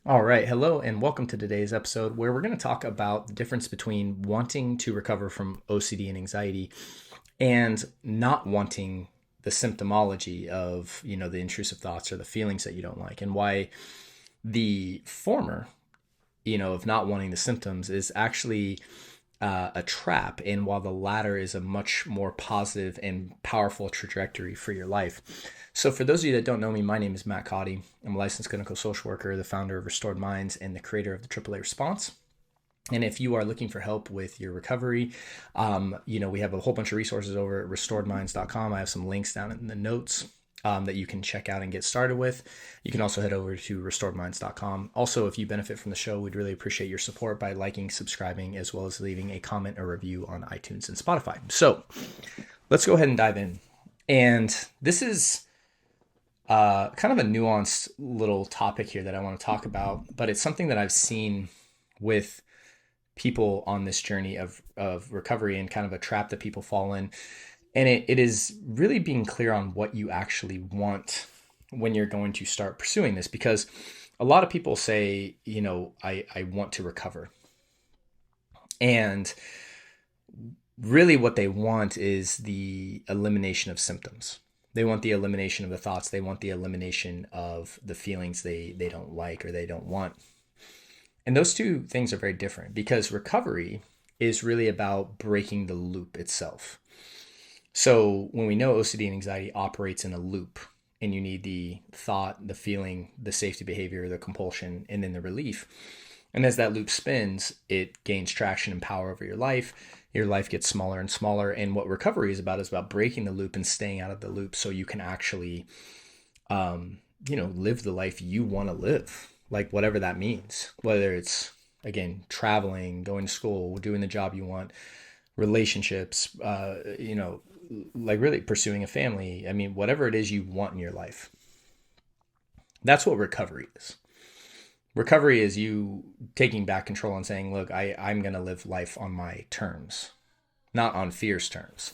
All right. Hello, and welcome to today's episode where we're going to talk about the difference between wanting to recover from OCD and anxiety and not wanting the symptomology of, the intrusive thoughts or the feelings that you don't like, and why the former, of not wanting the symptoms is actually a trap, and while the latter is a much more positive and powerful trajectory for your life. So, for those of you that don't know me, my name is Matt Codde. I'm a licensed clinical social worker, the founder of Restored Minds, and the creator of the AAA Response. And if you are looking for help with your recovery, we have a whole bunch of resources over at restoredminds.com. I have some links down in the notes that you can check out and get started with. You can also head over to restoredminds.com. Also, if you benefit from the show, we'd really appreciate your support by liking, subscribing, as well as leaving a comment or review on iTunes and Spotify. So let's go ahead and dive in. And this is kind of a nuanced little topic here that I want to talk about, but it's something that I've seen with people on this journey of recovery and kind of a trap that people fall in. And it is really being clear on what you actually want when you're going to start pursuing this, because a lot of people say, I want to recover. And really what they want is the elimination of symptoms. They want the elimination of the thoughts. They want the elimination of the feelings they don't like or they don't want. And those two things are very different, because recovery is really about breaking the loop itself. So when we know OCD and anxiety operates in a loop, and you need the thought, the feeling, the safety behavior, the compulsion, and then the relief. And as that loop spins, it gains traction and power over your life. Your life gets smaller and smaller. And what recovery is about breaking the loop and staying out of the loop so you can actually, live the life you want to live, like whatever that means, whether it's, again, traveling, going to school, doing the job you want, relationships, like really pursuing a family. I mean, whatever it is you want in your life. That's what recovery is. Recovery is you taking back control and saying, look, I'm going to live life on my terms, not on fear's terms.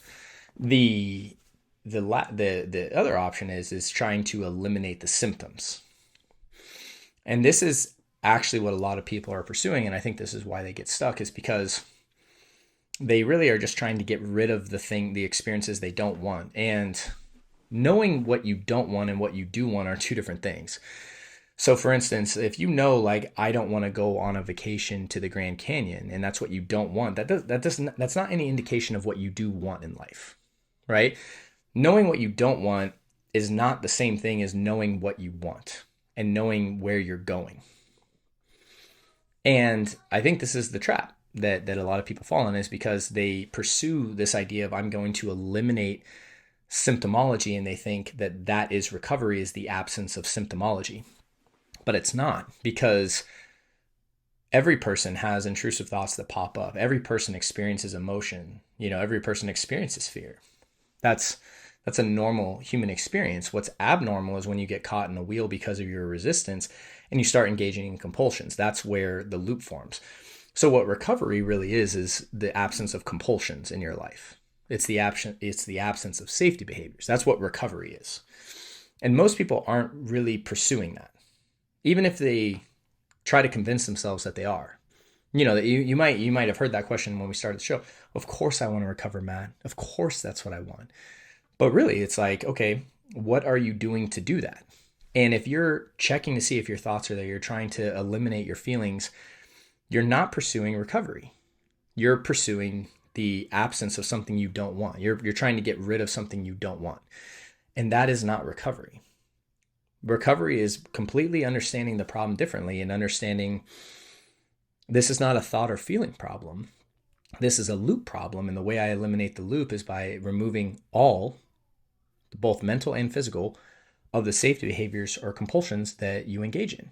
The other option is trying to eliminate the symptoms. And this is actually what a lot of people are pursuing. And I think this is why they get stuck, is because they really are just trying to get rid of the experiences they don't want. And knowing what you don't want and what you do want are two different things. So for instance, if like, I don't want to go on a vacation to the Grand Canyon, and that's what you don't want, that's not any indication of what you do want in life, right? Knowing what you don't want is not the same thing as knowing what you want and knowing where you're going. And I think this is the trap that a lot of people fall in, is because they pursue this idea of, I'm going to eliminate symptomology, and they think that is recovery, is the absence of symptomology. But it's not, because every person has intrusive thoughts that pop up. Every person experiences emotion. Every person experiences fear. That's a normal human experience. What's abnormal is when you get caught in a wheel because of your resistance and you start engaging in compulsions. That's where the loop forms. So what recovery really is the absence of compulsions in your life. It's the absence of safety behaviors. That's what recovery is. And most people aren't really pursuing that, even if they try to convince themselves that they are. That you might have heard that question when we started the show. Of course I want to recover, Matt. Of course that's what I want. But really, it's like, okay, what are you doing to do that? And if you're checking to see if your thoughts are there, you're trying to eliminate your feelings, you're not pursuing recovery. You're pursuing the absence of something you don't want. You're trying to get rid of something you don't want. And that is not recovery. Recovery is completely understanding the problem differently and understanding this is not a thought or feeling problem. This is a loop problem. And the way I eliminate the loop is by removing all, both mental and physical, of the safety behaviors or compulsions that you engage in.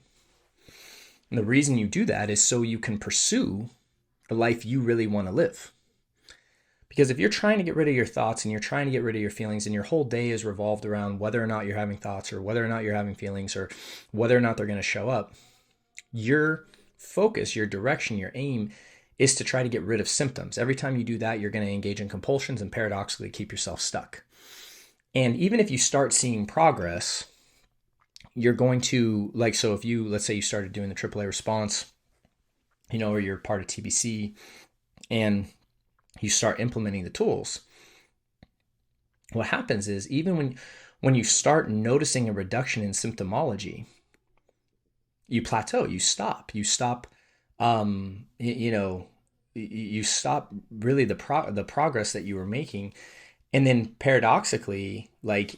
And the reason you do that is so you can pursue the life you really want to live. Because if you're trying to get rid of your thoughts and you're trying to get rid of your feelings, and your whole day is revolved around whether or not you're having thoughts or whether or not you're having feelings or whether or not they're going to show up, your focus, your direction, your aim is to try to get rid of symptoms. Every time you do that, you're going to engage in compulsions and paradoxically keep yourself stuck. And even if you start seeing progress, you're going to like, so if you, let's say you started doing the AAA response, or you're part of TBC and you start implementing the tools, what happens is even when you start noticing a reduction in symptomology, you plateau, you stop, um, you know, you stop really the progress that you were making, and then paradoxically, like,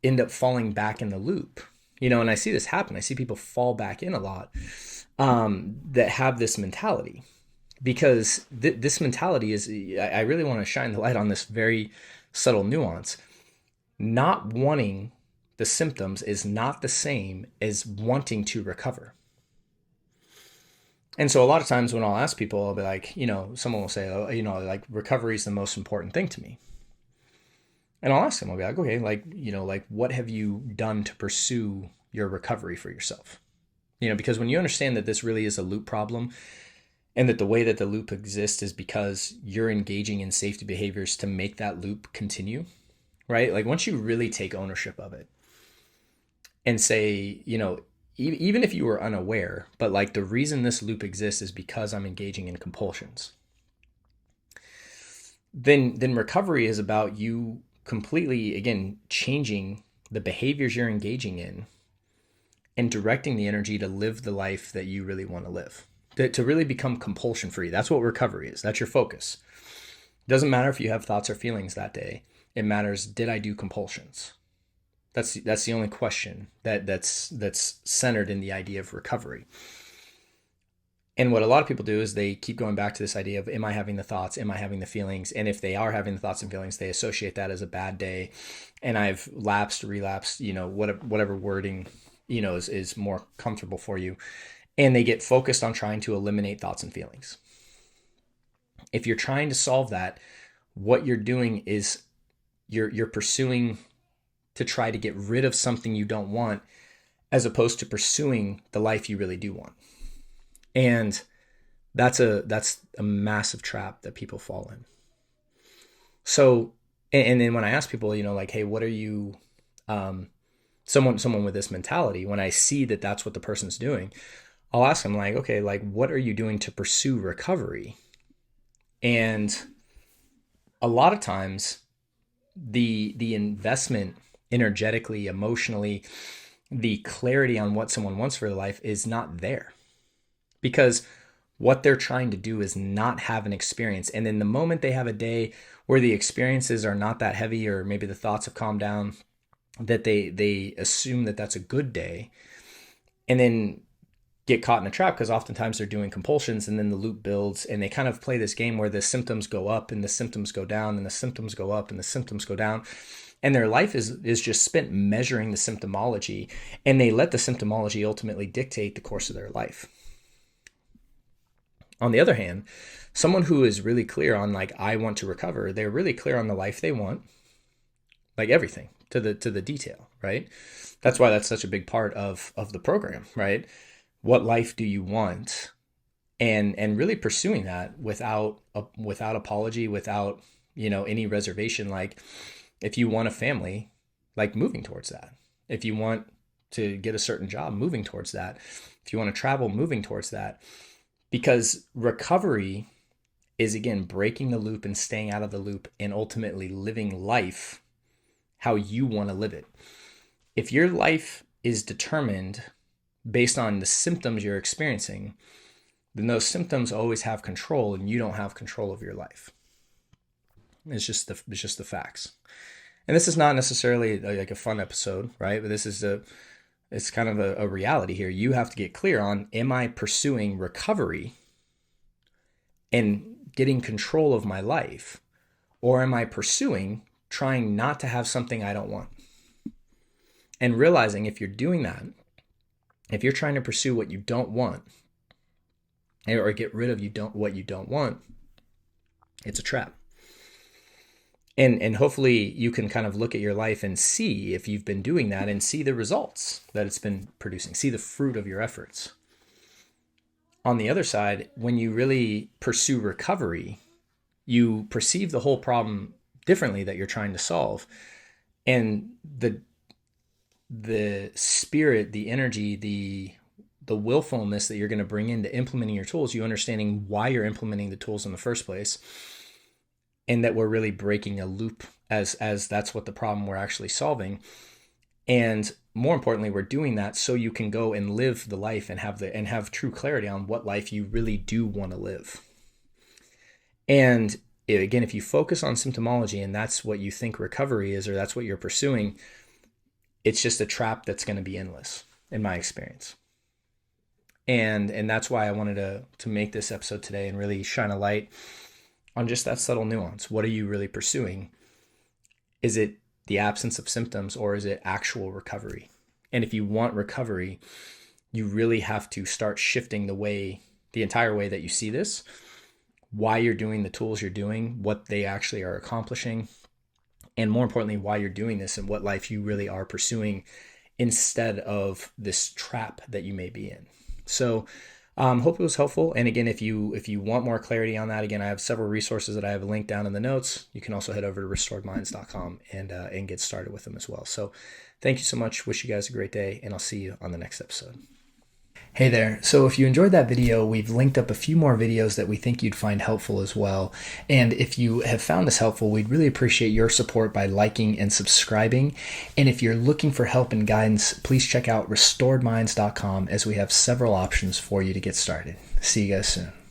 end up falling back in the loop. And I see this happen. I see people fall back in a lot, that have this mentality, because this mentality is, I really want to shine the light on this very subtle nuance. Not wanting the symptoms is not the same as wanting to recover. And so a lot of times when I'll ask people, I'll be like, someone will say, oh, like, recovery is the most important thing to me. And I'll ask them, I'll be like, okay, like, like, what have you done to pursue your recovery for yourself? Because when you understand that this really is a loop problem, and that the way that the loop exists is because you're engaging in safety behaviors to make that loop continue, right? Like, once you really take ownership of it and say, even if you were unaware, but like, the reason this loop exists is because I'm engaging in compulsions, then recovery is about you completely, again, changing the behaviors you're engaging in and directing the energy to live the life that you really want to live, to really become compulsion free. That's what recovery is. That's your focus. It doesn't matter if you have thoughts or feelings that day. It matters, did I do compulsions? That's the only question that's centered in the idea of recovery. And what a lot of people do is they keep going back to this idea of, am I having the thoughts? Am I having the feelings? And if they are having the thoughts and feelings, they associate that as a bad day. And I've relapsed, whatever wording, is more comfortable for you. And they get focused on trying to eliminate thoughts and feelings. If you're trying to solve that, what you're doing is you're pursuing to try to get rid of something you don't want, as opposed to pursuing the life you really do want. And that's a massive trap that people fall in. So, and then when I ask people, like, hey, what are you, someone with this mentality, when I see that that's what the person's doing, I'll ask them, like, okay, like, what are you doing to pursue recovery? And a lot of times the investment energetically, emotionally, the clarity on what someone wants for their life is not there, because what they're trying to do is not have an experience. And then the moment they have a day where the experiences are not that heavy, or maybe the thoughts have calmed down, that they assume that that's a good day, and then get caught in a trap, because oftentimes they're doing compulsions, and then the loop builds, and they kind of play this game where the symptoms go up and the symptoms go down and the symptoms go up and the symptoms go down. And their life is just spent measuring the symptomology, and they let the symptomology ultimately dictate the course of their life. On the other hand, someone who is really clear on, like, I want to recover, they're really clear on the life they want, like everything to the detail, right? That's why that's such a big part of the program, right? What life do you want? And really pursuing that without apology, without, any reservation. Like, if you want a family, like, moving towards that. If you want to get a certain job, moving towards that. If you want to travel, moving towards that. Because recovery is, again, breaking the loop and staying out of the loop, and ultimately living life how you want to live it. If your life is determined based on the symptoms you're experiencing, then those symptoms always have control, and you don't have control of your life. It's just the facts. And this is not necessarily like a fun episode, right? But this is it's kind of a reality here. You have to get clear on, am I pursuing recovery and getting control of my life, or am I pursuing trying not to have something I don't want? And realizing, if you're doing that, if you're trying to pursue what you don't want, or get rid of what you don't want, it's a trap. And hopefully you can kind of look at your life and see if you've been doing that, and see the results that it's been producing, see the fruit of your efforts. On the other side, when you really pursue recovery, you perceive the whole problem differently that you're trying to solve. And the spirit, the energy, the willfulness that you're going to bring into implementing your tools, you understanding why you're implementing the tools in the first place, and that we're really breaking a loop as that's what the problem we're actually solving. And more importantly, we're doing that so you can go and live the life and have true clarity on what life you really do want to live. And again, if you focus on symptomology and that's what you think recovery is, or that's what you're pursuing, it's just a trap that's going to be endless, in my experience. And that's why I wanted to make this episode today and really shine a light on just that subtle nuance. What are you really pursuing? Is it the absence of symptoms, or is it actual recovery? And if you want recovery, you really have to start shifting the entire way that you see this, why you're doing the tools you're doing, what they actually are accomplishing, and more importantly, why you're doing this and what life you really are pursuing, instead of this trap that you may be in. So hope it was helpful. And again, if you want more clarity on that, again, I have several resources that I have linked down in the notes. You can also head over to restoredminds.com and get started with them as well. So thank you so much. Wish you guys a great day, and I'll see you on the next episode. Hey there. So if you enjoyed that video, we've linked up a few more videos that we think you'd find helpful as well. And if you have found this helpful, we'd really appreciate your support by liking and subscribing. And if you're looking for help and guidance, please check out restoredminds.com, as we have several options for you to get started. See you guys soon.